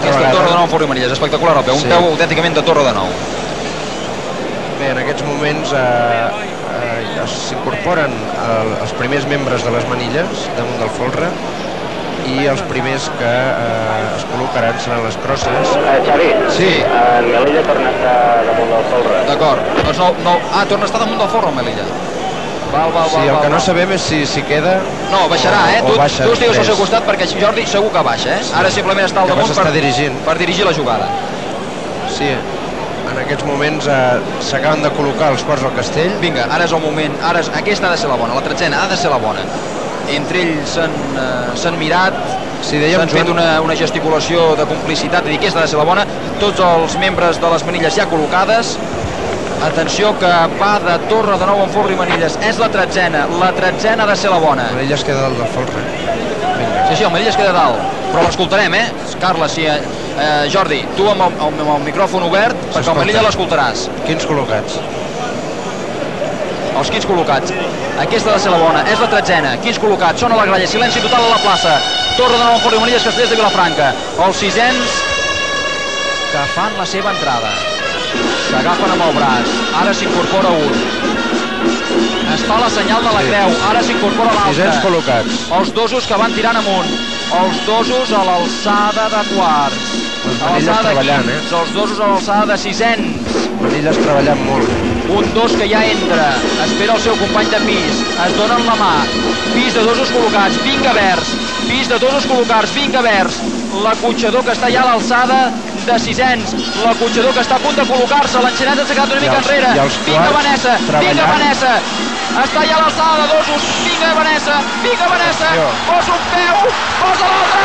aquesta torre de nou en Forri Manilles, espectacular el peu, un peu autènticament de torre de nou. Bé, en aquests moments s'incorporen els primers membres de les manilles damunt del folre i els primers que es col·locaran seran les crosses. Xavi, sí. En Melilla torna a estar damunt del folre. D'acord, doncs torna a estar damunt del folre en Melilla. Sí, el que no sabem és si queda... No, baixarà, tu estigues al seu costat perquè Jordi segur que baixa, Ara simplement està al damunt per dirigir la jugada. Sí, en aquests moments s'acaben de col·locar els quarts al castell. Vinga, ara és el moment, aquesta ha de ser la bona, la tretzena ha de ser la bona. Entre ells s'han mirat, s'han fet una gesticulació de complicitat, i dir, aquesta ha de ser la bona. Tots els membres de les manilles ja col·locades. Atenció que va de torre de nou en Forri Manilles, és la tretzena ha de ser la bona. El Manilles queda dalt del folre. Sí, el Manilles queda dalt, però l'escoltarem, Carles, Jordi, tu amb el micròfon obert, perquè el Manilles l'escoltaràs. Quins col·locats? Els 15 col·locats. Aquesta ha de ser la bona, és la tretzena. 15 col·locats, sona la gralla, silenci total a la plaça. Torre de nou en Forri Manilles, Castellers de Vilafranca. Els sisens que fan la seva entrada. S'agafen amb el braç, ara s'incorpora un. Es fa la senyal de la creu, ara s'incorpora l'altre. Sisens col·locats. Els dosos que van tirant amunt, els dosos a l'alçada de quarts. Les manilles treballant, Els dosos a l'alçada de sisens. Manilles treballant molt. Un dos que ja entra, espera el seu company de pis, es donen la mà. Pis de dosos col·locats, vinga verds. Pis de dosos col·locats, vinga verds. L'acotxador que està ja a l'alçada de sisens, l'acotxador que està a punt de col·locar-se, l'enxaneta s'ha quedat una mica enrere, vinga Vanessa, està ja a l'alçada de dosos, vinga Vanessa, posa un peu, posa l'altre,